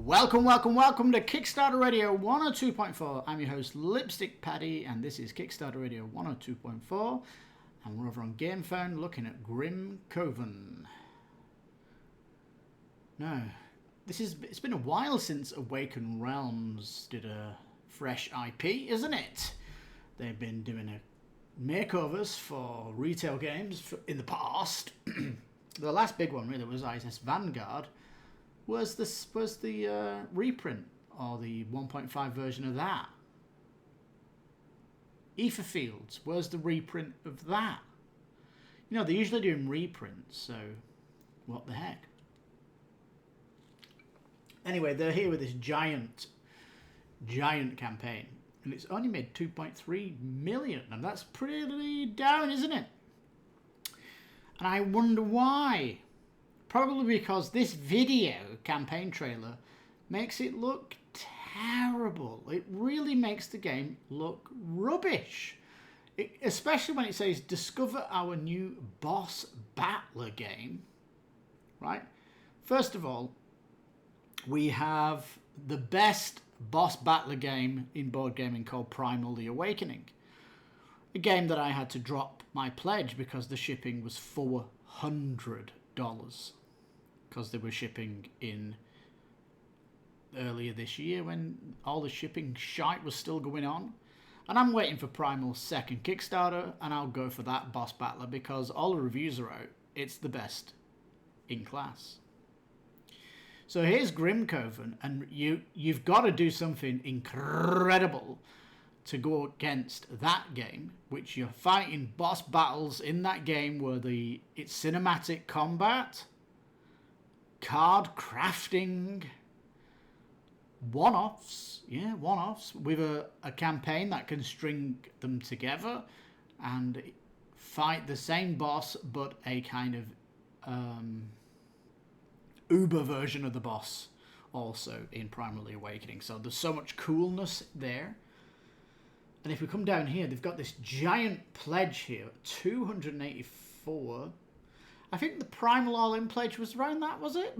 Welcome to Kickstarter Radio 102.4. I'm your host, Lipstickpaddy, and this is Kickstarter Radio 102.4. And we're over on Gamefound looking at Grimcoven. Now, it's been a while since Awaken Realms did a fresh IP, isn't it? They've been doing makeovers for retail games in the past. The last big one really was ISS Vanguard. Was the reprint or the 1.5 version of that? Ether Fields, where's the reprint of that? You know, they're usually doing reprints, so what the heck? Anyway, they're here with this giant campaign, and it's only made 2.3 million, and that's pretty down, isn't it? And I wonder why. Probably because this video campaign trailer makes it look terrible. It really makes the game look rubbish. Especially when it says, discover our new boss battler game. Right? First of all, we have the best boss battler game in board gaming called Primal the Awakening. A game that I had to drop my pledge because the shipping was $400. Because they were shipping in earlier this year when all the shipping shite was still going on. And I'm waiting for Primal's second Kickstarter, and I'll go for that boss battler because all the reviews are out. It's the best in class. So here's Grimcoven, and you've got to do something incredible to go against that game, which you're fighting boss battles in that game where it's cinematic combat, card crafting, one-offs with a campaign that can string them together and fight the same boss but a kind of uber version of the boss also in Primal the Awakening. So there's so much coolness there. And if we come down here, they've got this giant pledge here, 284. I think the Primal All-In pledge was around that, was it?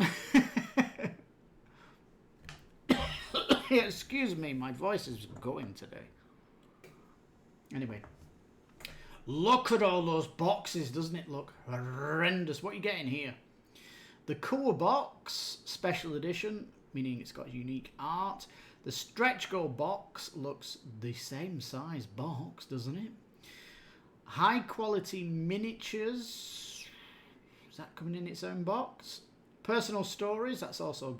Excuse me, my voice is going today. Anyway, look at all those boxes. Doesn't it look horrendous? What are you getting here? The Core Box Special Edition, meaning it's got unique art. The Stretch Goal box looks the same size box, doesn't it? High quality miniatures. Is that coming in its own box? Personal stories, that's also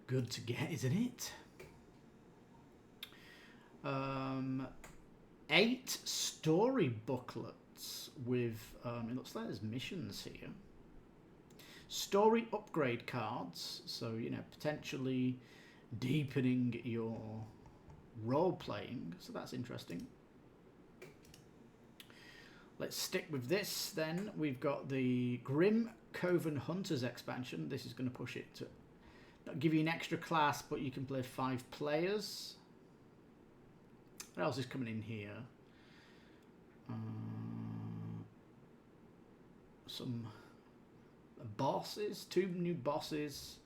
good to get, isn't it? 8 story booklets with, it looks like there's missions here. Story upgrade cards, so, potentially deepening your role playing, so that's interesting. Let's stick with this then. We've got the Grimcoven Hunters expansion. This is going to push it to not give you an extra class, but you can play 5 players. What else is coming in here? Some bosses, 2 new bosses.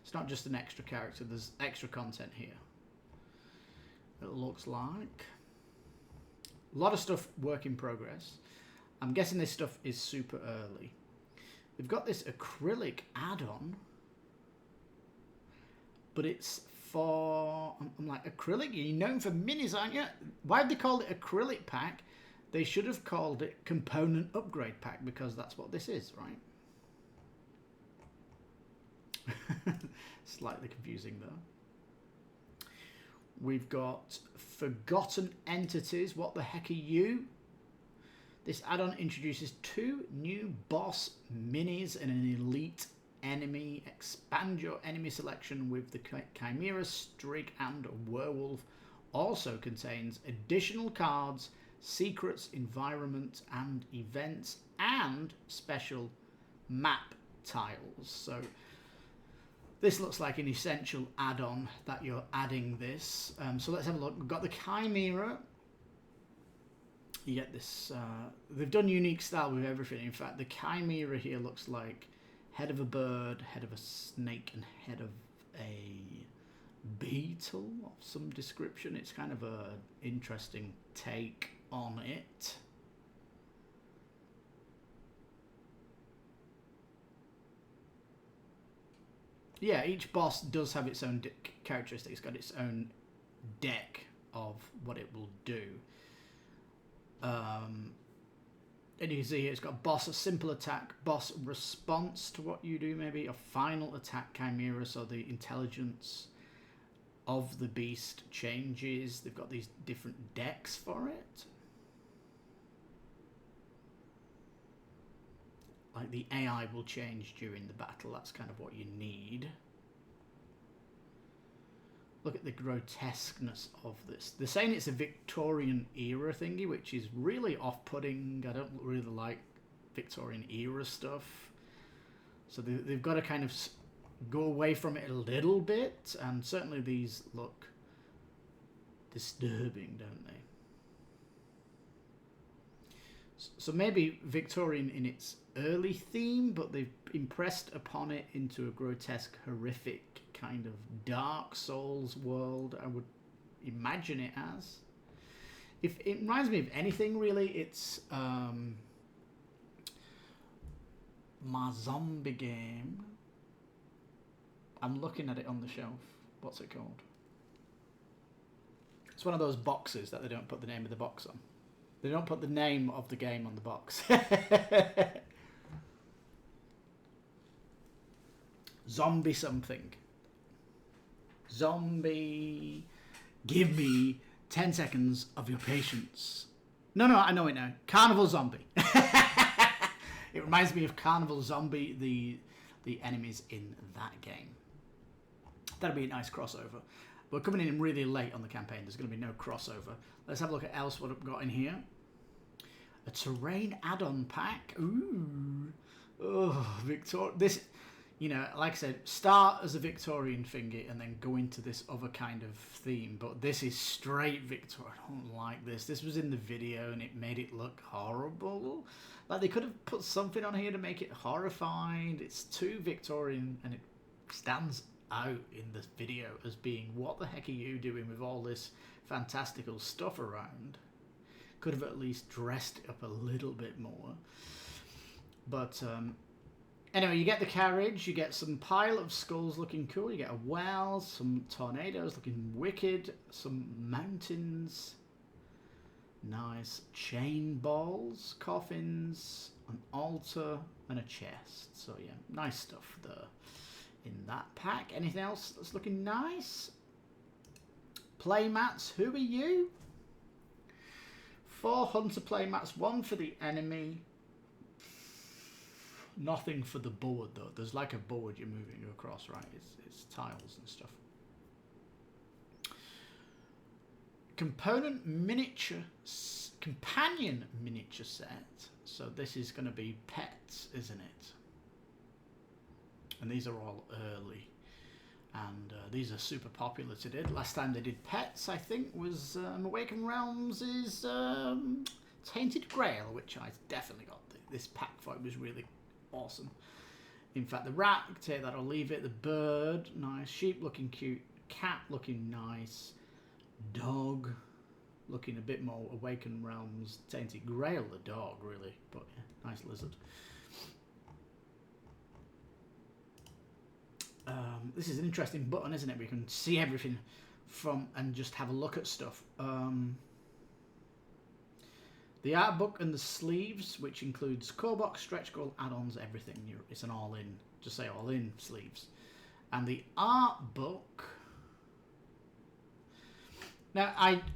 It's not just an extra character, there's extra content here. It looks like. A lot of stuff work in progress. I'm guessing this stuff is super early. We've got this acrylic add-on, but it's for, I'm like, acrylic? You're known for minis, aren't you? Why have they called it acrylic pack? They should have called it component upgrade pack, because that's what this is, right? Slightly confusing though. We've got Forgotten Entities. What the heck are you? This add-on introduces 2 new boss minis and an elite enemy. Expand your enemy selection with the Chimera, Strig, and Werewolf. Also contains additional cards, secrets, environment, and events, and special map tiles. So this looks like an essential add-on that you're adding this. So let's have a look. We've got the Chimera. You get this. They've done unique style with everything. In fact, the Chimera here looks like head of a bird, head of a snake, and head of a beetle of some description. It's kind of a interesting take on it. Yeah, each boss does have its own characteristics. It's got its own deck of what it will do. And you can see here it's got boss, a simple attack, boss response to what you do, maybe a final attack chimera, so the intelligence of the beast changes. They've got these different decks for it. Like the AI will change during the battle, that's kind of what you need. Look at the grotesqueness of this. They're saying it's a Victorian era thingy, which is really off-putting. I don't really like Victorian era stuff. So they've got to kind of go away from it a little bit, and certainly these look disturbing, don't they? So maybe Victorian in its early theme, but they've impressed upon it into a grotesque, horrific kind of Dark Souls world, I would imagine it as. If it reminds me of anything, really, it's my zombie game. I'm looking at it on the shelf. What's it called? It's one of those boxes that they don't put the name of the box on. They don't put the name of the game on the box. Zombie something. Zombie. Give me 10 seconds of your patience. No, I know it now. Carnival Zombie. It reminds me of Carnival Zombie, the enemies in that game. That'd be a nice crossover. We're coming in really late on the campaign. There's going to be no crossover. Let's have a look at else what I've got in here. A terrain add-on pack. Ooh. Oh, This, you know, like I said, start as a Victorian thingy and then go into this other kind of theme. But this is straight Victorian. I don't like this. This was in the video and it made it look horrible. Like they could have put something on here to make it horrifying. It's too Victorian and it stands out in this video as being, what the heck are you doing with all this fantastical stuff around? Could have at least dressed it up a little bit more. But anyway, you get the carriage, you get some pile of skulls looking cool, you get a well, some tornadoes looking wicked, some mountains, nice chain balls, coffins, an altar, and a chest. So yeah, nice stuff there in that pack. Anything else that's looking nice? Playmats, who are you? 4 hunter playmats, 1 for the enemy. Nothing for the board though. There's like a board you're moving across, right? It's tiles and stuff. Component miniature, companion miniature set. So this is going to be pets, isn't it? And these are all early. And these are super popular today. Last time they did pets, I think, was Awakened Realms' Tainted Grail, which I definitely got this pack for. It was really awesome. In fact, the rat, take that or leave it. The bird, nice. Sheep looking cute. Cat looking nice. Dog looking a bit more Awakened Realms. Tainted Grail, the dog, really. But yeah, nice lizard. This is an interesting button, isn't it? We can see everything from and just have a look at stuff. The art book and the sleeves, which includes core box, stretch goal, add-ons, everything. It's an all-in, just say all-in sleeves. And the art book. Now,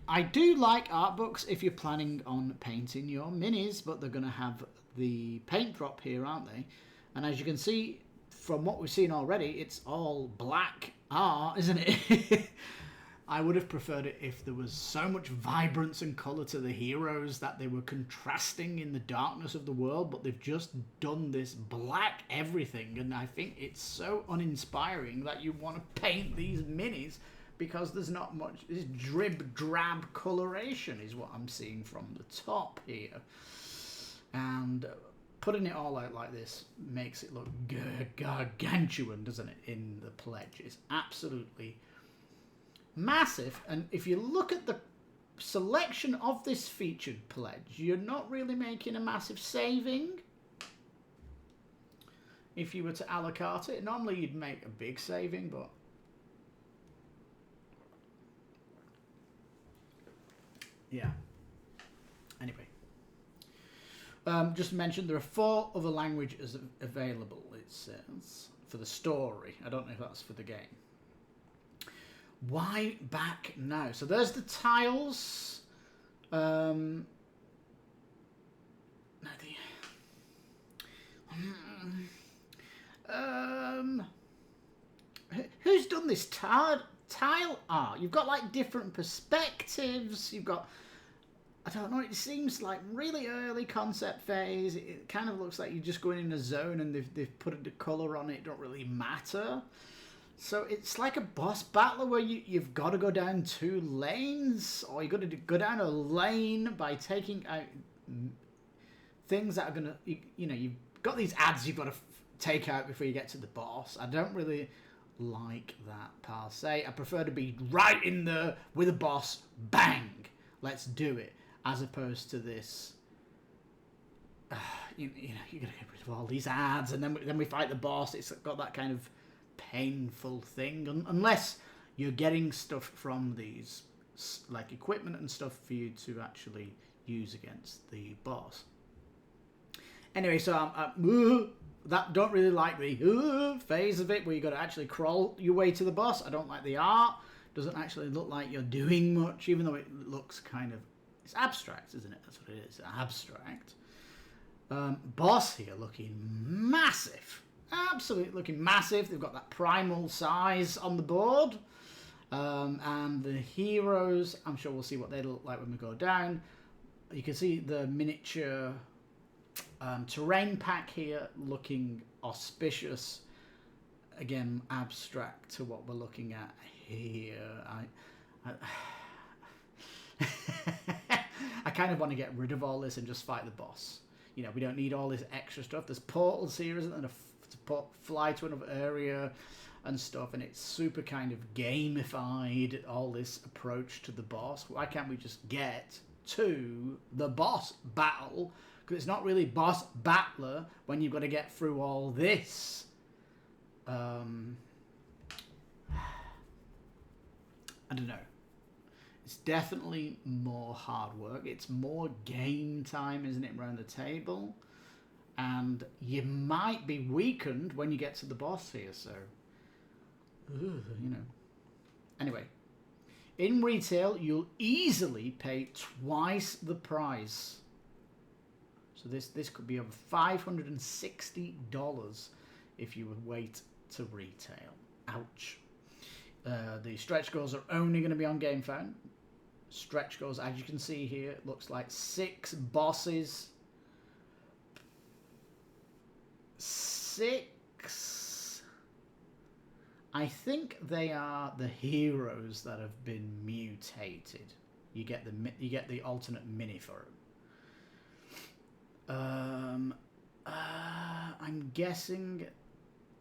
I do like art books if you're planning on painting your minis, but they're going to have the paint drop here, aren't they? And as you can see, from what we've seen already, it's all black art, isn't it? I would have preferred it if there was so much vibrance and colour to the heroes that they were contrasting in the darkness of the world, but they've just done this black everything, and I think it's so uninspiring that you want to paint these minis because there's not much. This drab coloration is what I'm seeing from the top here. And putting it all out like this makes it look gargantuan, doesn't it, in the pledge. It's absolutely massive. And if you look at the selection of this featured pledge, you're not really making a massive saving. If you were to a la carte it, normally you'd make a big saving, but yeah. Anyway, just to mention, there are 4 other languages available, it says, for the story. I don't know if that's for the game. Why back now? So there's the tiles. Now who's done this tile art? You've got like different perspectives. You've got, I don't know, it seems like really early concept phase. It kind of looks like you're just going in a zone and they've put the colour on it. It don't really matter. So it's like a boss battler where you've got to go down 2 lanes, or you've got to go down a lane by taking out things that are going to, you know, you've got these ads you've got to take out before you get to the boss. I don't really like that per se. I prefer to be right in there with a boss, bang, let's do it, as opposed to this, you know, you're going to get rid of all these ads and then we fight the boss. It's got that kind of painful thing, unless you're getting stuff from these, like equipment and stuff for you to actually use against the boss. Anyway, so that don't really like the phase of it where you got to actually crawl your way to the boss. I don't like the art. Doesn't actually look like you're doing much, even though it looks kind of, it's abstract, isn't it? That's what it is, abstract. Boss here looking massive. Absolutely looking massive. They've got that primal size on the board. And the heroes, I'm sure we'll see what they look like when we go down. You can see the miniature terrain pack here looking auspicious. Again, abstract to what we're looking at here. I kind of want to get rid of all this and just fight the boss. You know, we don't need all this extra stuff. There's portals here, isn't there? To fly to another area and stuff, and it's super kind of gamified, all this approach to the boss. Why can't we just get to the boss battle? Because it's not really boss battler when you've got to get through all this. I don't know. It's definitely more hard work. It's more game time, isn't it, around the table? And you might be weakened when you get to the boss here, so, you know. Anyway, in retail, you'll easily pay twice the price. So this could be over $560 if you would wait to retail. Ouch. The stretch goals are only going to be on Gamefound. Stretch goals, as you can see here, it looks like 6 bosses. 6. I think they are the heroes that have been mutated. You get the alternate mini for them. I'm guessing.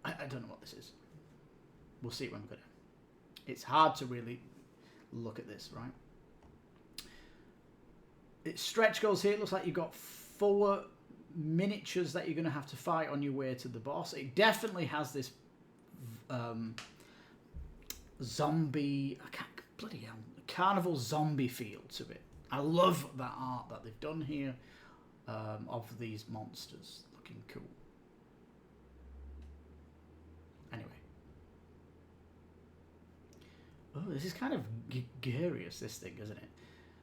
I don't know what this is. We'll see when we go down. It's hard to really look at this, right? It's stretch goals here. It looks like you've got 4 miniatures that you're going to have to fight on your way to the boss. It definitely has this zombie, bloody hell, carnival zombie feel to it. I love that art that they've done here of these monsters. Looking cool. Anyway. Oh, this is kind of gregarious, this thing, isn't it?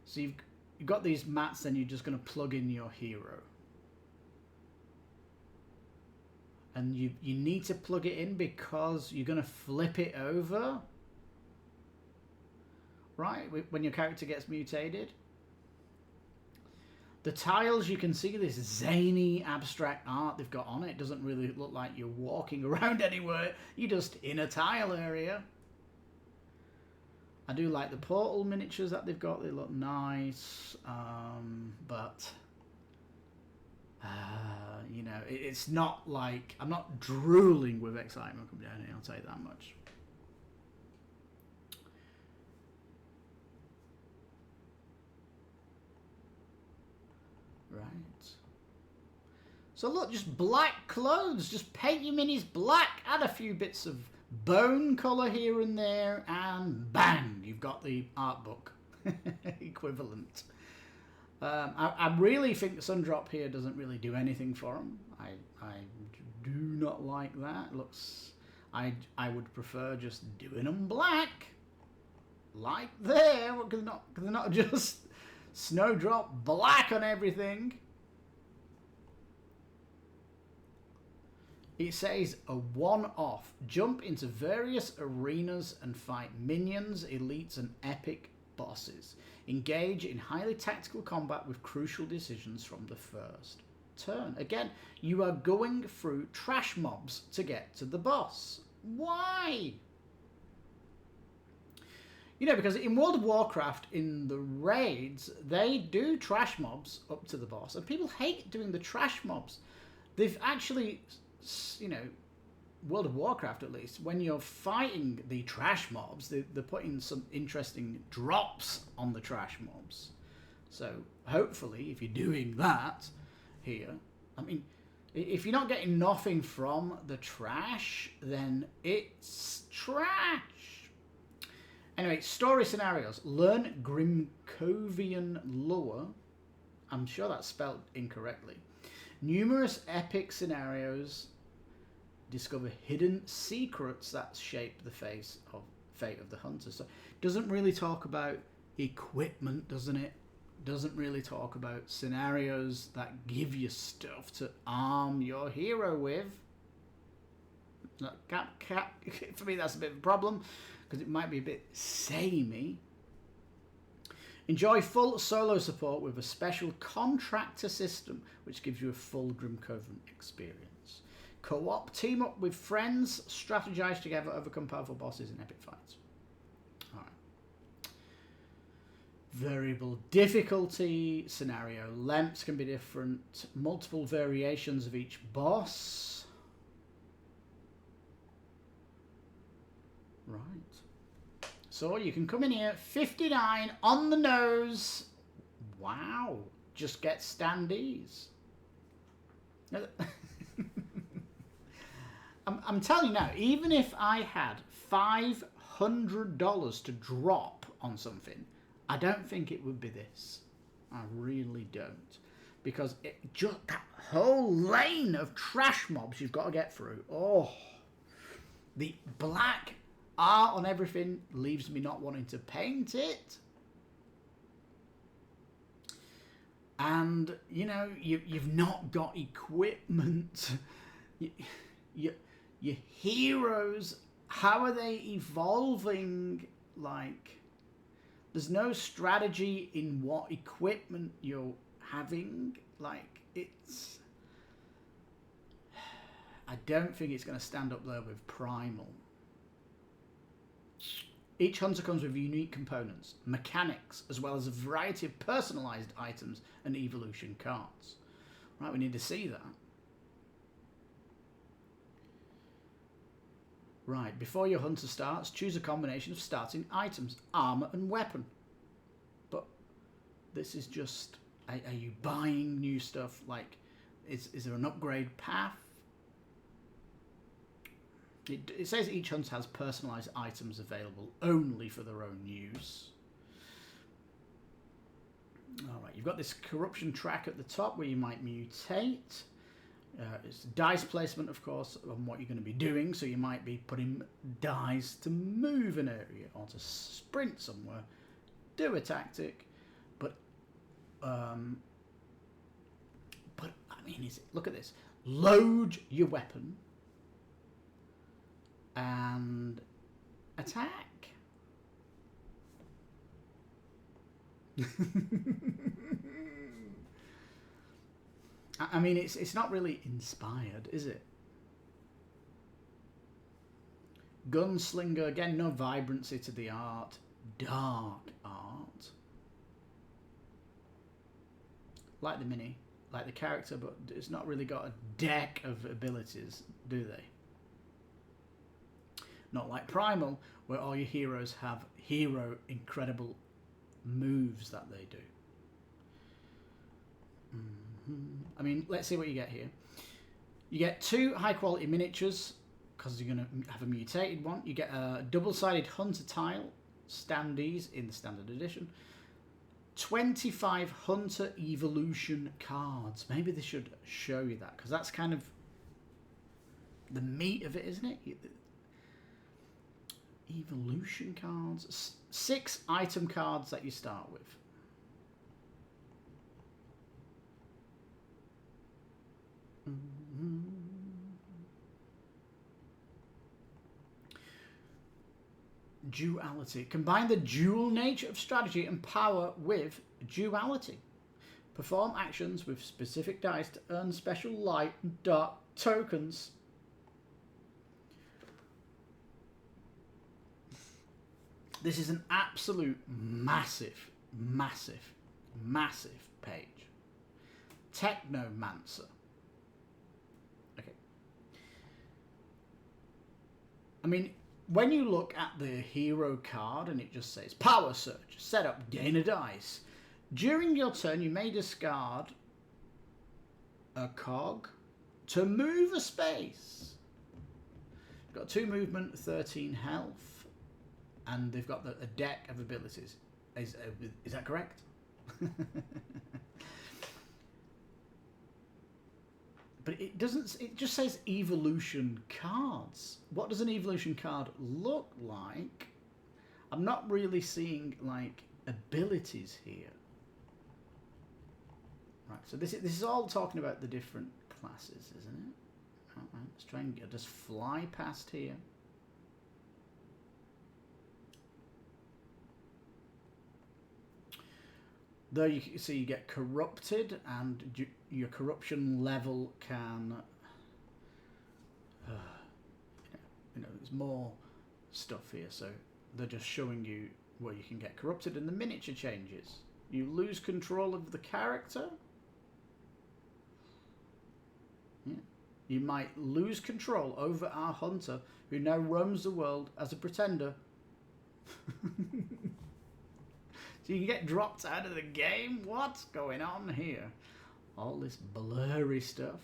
So you've got these mats, then you're just going to plug in your hero. And you need to plug it in because you're going to flip it over. Right? When your character gets mutated. The tiles, you can see this zany abstract art they've got on it. It doesn't really look like you're walking around anywhere. You're just in a tile area. I do like the portal miniatures that they've got. They look nice. But You know, it's not like I'm not drooling with excitement coming down here. I'll tell you that much. Right. So look, just black clothes. Just paint your minis black. Add a few bits of bone colour here and there, and bang, you've got the Artbook equivalent. I really think the Sundrop here doesn't really do anything for them. I do not like that. Looks, I would prefer just doing them black, like there. Because they're not just Snowdrop black on everything. It says a one-off. Jump into various arenas and fight minions, elites, and epic bosses. Engage in highly tactical combat with crucial decisions from the first turn. Again, you are going through trash mobs to get to the boss. Why? You know, because in World of Warcraft, in the raids, they do trash mobs up to the boss, and people hate doing the trash mobs. They've actually, you know, World of Warcraft at least, when you're fighting the trash mobs, they're putting some interesting drops on the trash mobs. So hopefully, if you're doing that here, I mean, if you're not getting nothing from the trash, then it's trash. Anyway, story scenarios. Learn Grimcoven lore. I'm sure that's spelled incorrectly. Numerous epic scenarios. Discover hidden secrets that shape the fate of the hunter. So it doesn't really talk about equipment, doesn't it? Doesn't really talk about scenarios that give you stuff to arm your hero with. For me, that's a bit of a problem because it might be a bit samey. Enjoy full solo support with a special contractor system which gives you a full Grimcoven experience. Co-op, team up with friends, strategize together, overcome powerful bosses in epic fights. Alright. Variable difficulty, scenario lengths can be different, multiple variations of each boss. Right. So you can come in here, 59 on the nose. Wow. Just get standees. I'm telling you now, even if I had $500 to drop on something, I don't think it would be this. I really don't. Because just that whole lane of trash mobs you've got to get through. Oh, the black art on everything leaves me not wanting to paint it. And, you know, you've not got equipment. Your heroes, how are they evolving? Like, there's no strategy in what equipment you're having. Like, it's... I don't think it's going to stand up there with Primal. Each hunter comes with unique components, mechanics, as well as a variety of personalised items and evolution cards. Right, we need to see that. Right, before your hunter starts, choose a combination of starting items, armour and weapon. But this is just, are you buying new stuff? Like, is there an upgrade path? It says each hunter has personalised items available only for their own use. Alright, you've got this corruption track at the top where you might mutate. It's dice placement, of course, on what you're going to be doing. So you might be putting dice to move an area or to sprint somewhere, do a tactic. But I mean, look at this. Load your weapon and attack. I mean, it's not really inspired, is it? Gunslinger, again, no vibrancy to the art. Dark art. Like the mini. like the character, but it's not really got a deck of abilities, do they? Not like Primal, where all your heroes have incredible moves that they do. I mean, let's see what you get here. You get 2 high-quality miniatures, because you're going to have a mutated one. You get a double-sided hunter tile, standees in the standard edition. 25 hunter evolution cards. Maybe they should show you that, because that's kind of the meat of it, isn't it? Evolution cards. 6 item cards that you start with. Duality. Combine the dual nature of strategy and power with duality. Perform actions with specific dice to earn special light and dark tokens. This is an absolute massive, massive, massive page. Technomancer. Okay. I mean, when you look at the hero card and it just says Power Surge, set up, gain a dice. During your turn, you may discard a cog to move a space. You've got 2 movement, 13 health, and they've got a deck of abilities. Is that correct? But it doesn't. It just says evolution cards. What does an evolution card look like? I'm not really seeing like abilities here. Right. So this is all talking about the different classes, isn't it? All right, let's try and just fly past here. Though you see, you get corrupted, and your corruption level can, there's more stuff here. So they're just showing you where you can get corrupted, and the miniature changes. You lose control of the character. Yeah. You might lose control over our hunter, who now roams the world as a pretender. So you can get dropped out of the game? What's going on here? All this blurry stuff.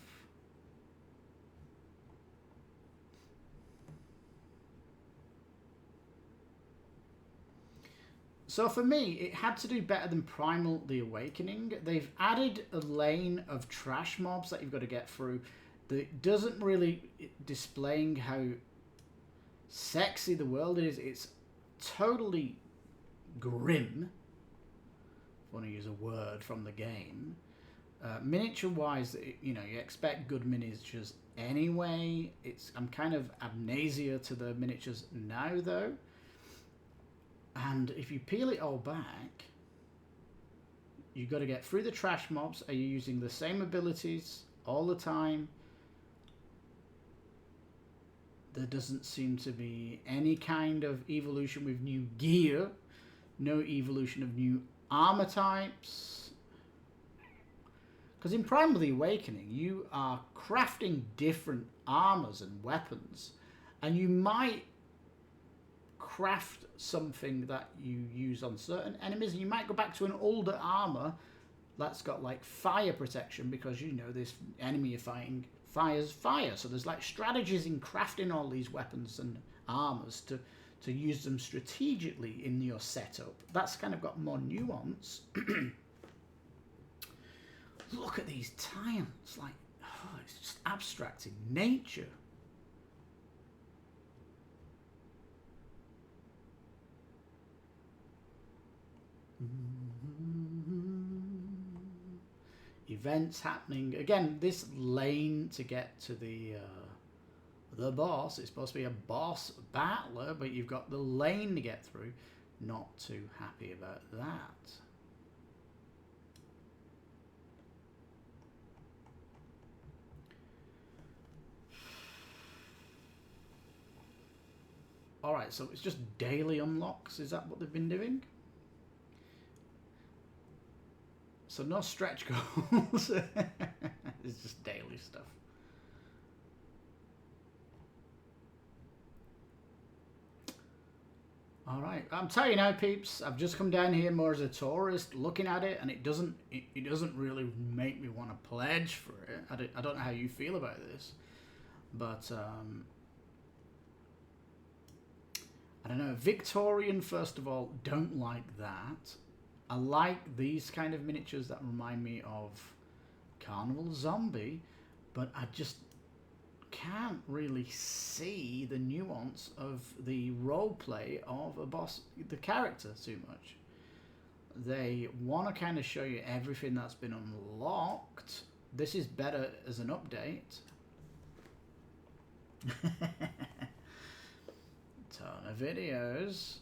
So for me, it had to do better than Primal the Awakening. They've added a lane of trash mobs that you've got to get through that doesn't really displaying how sexy the world is. It's totally grim. I want to use a word from the game. Miniature wise, you expect good miniatures anyway. I'm kind of amnesia to the miniatures now though. And if you peel it all back, you've got to get through the trash mobs. Are you using the same abilities all the time? There doesn't seem to be any kind of evolution with new gear. No evolution of new armor types. Because in Primal the Awakening, you are crafting different armors and weapons, and you might craft something that you use on certain enemies, and you might go back to an older armor that's got like fire protection, because this enemy you're fighting fires fire. So there's like strategies in crafting all these weapons and armors to use them strategically in your setup. That's kind of got more nuance. Look at these tiles. Like, it's just abstract in nature. Events happening. Again, this lane to get to the boss. It's supposed to be a boss battler, but you've got the lane to get through. Not too happy about that. Alright, so it's just daily unlocks. Is that what they've been doing? So no stretch goals. It's just daily stuff. All right, I'm telling you now, peeps. I've just come down here more as a tourist, looking at it, and it doesn't really make me want to pledge for it. I don't know how you feel about this, but I don't know. Victorian, first of all, don't like that. I like these kind of miniatures that remind me of Carnival Zombie, but I just can't really see the nuance of the role play of a boss, the character, too much. They want to kind of show you everything that's been unlocked. This is better as an update. Ton of videos.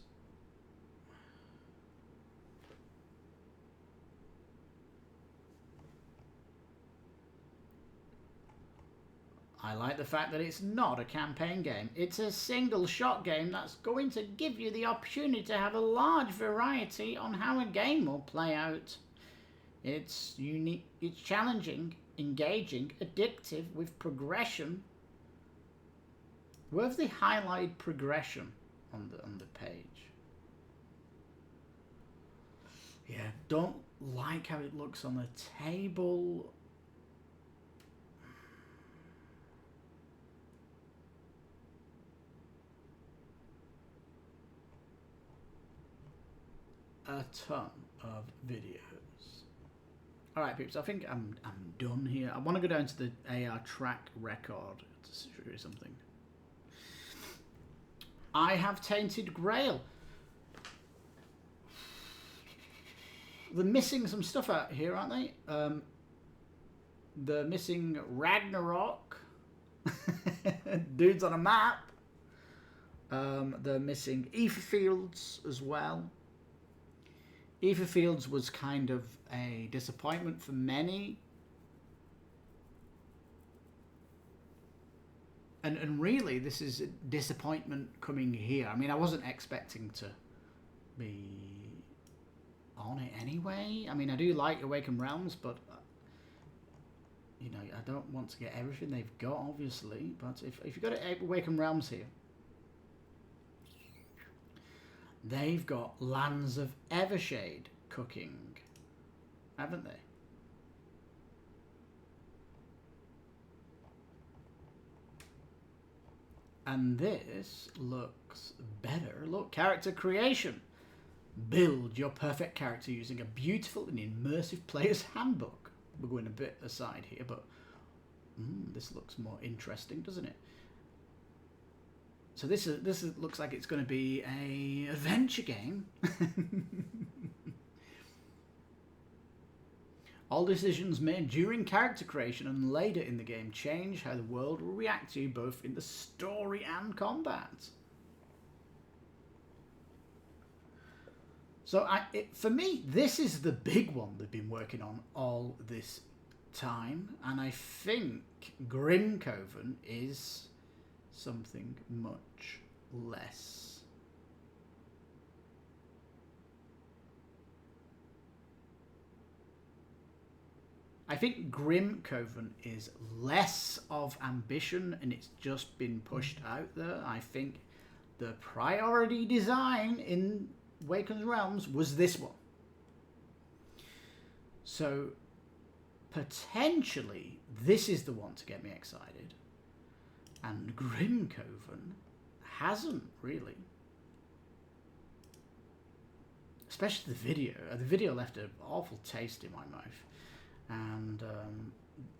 I like the fact that it's not a campaign game. It's a single shot game that's going to give you the opportunity to have a large variety on how a game will play out. It's unique, it's challenging, engaging, addictive with progression. Where have they highlighted progression on the page? Yeah, don't like how it looks on the table. A ton of videos. All right, peeps. I think I'm done here. I want to go down to the AR track record to show you something. I have Tainted Grail. They're missing some stuff out here, aren't they? They're missing Ragnarok. Dudes on a map. They're missing Ether Fields as well. Ether Fields was kind of a disappointment for many. And really, this is a disappointment coming here. I mean, I wasn't expecting to be on it anyway. I mean, I do like Awakened Realms, but, you know, I don't want to get everything they've got, obviously. But if you've got Awakened Realms here, they've got Lands of Evershade cooking, haven't they? And this looks better. Look, character creation. Build your perfect character using a beautiful and immersive player's handbook. We're going a bit aside here, but this looks more interesting, doesn't it? So this looks like it's going to be a adventure game. All decisions made during character creation and later in the game change how the world will react to you both in the story and combat. So for me, this is the big one they've been working on all this time, and I think Grimcoven is something much less. I think Grimcoven is less of ambition and it's just been pushed out there. I think the priority design in Awakened Realms was this one. So potentially this is the one to get me excited. And Grimcoven hasn't really. Especially the video. The video left an awful taste in my mouth. And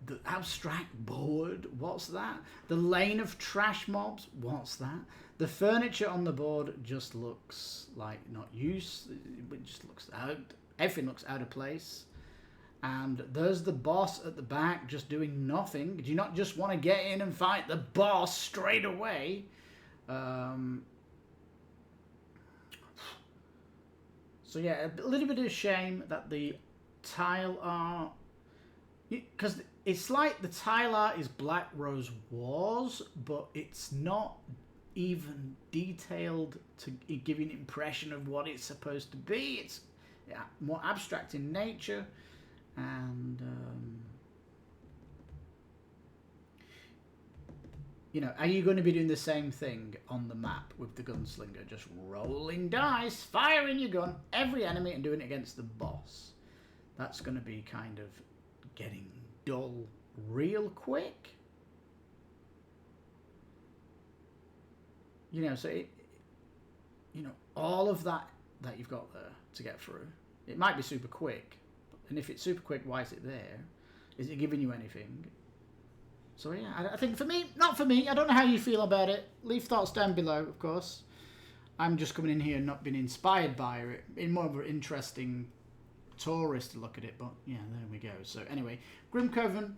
the abstract board, what's that? The lane of trash mobs, what's that? The furniture on the board just looks like not used. It just looks out. Everything looks out of place. And there's the boss at the back just doing nothing. Do you not just want to get in and fight the boss straight away? So yeah, a little bit of a shame that the tile art, because it's like the tile art is Black Rose Wars, but it's not even detailed to give you an impression of what it's supposed to be. It's more abstract in nature. And you know, are you going to be doing the same thing on the map with the gunslinger, just rolling dice, firing your gun every enemy and doing it against the boss? That's going to be kind of getting dull real quick. You know, so it, you know, all of that you've got there to get through, it might be super quick, and if it's super quick, why is it there? Is it giving you anything? So yeah, I think for me, not for me. I don't know how you feel about it. Leave thoughts down below, of course. I'm just coming in here and not being inspired by it, in more of an interesting tourist to look at it. But yeah, there we go. So anyway, Grimcoven,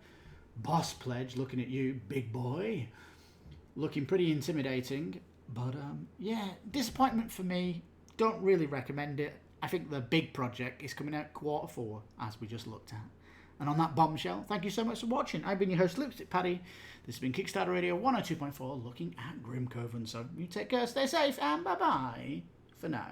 boss pledge, looking at you, big boy, looking pretty intimidating. But yeah, disappointment for me. Don't really recommend it. I think the big project is coming out Q4, as we just looked at. And on that bombshell, thank you so much for watching. I've been your host, Lipstickpaddy. This has been Kickstarter Radio 102.4, looking at Grimcoven. So you take care, stay safe, and bye-bye for now.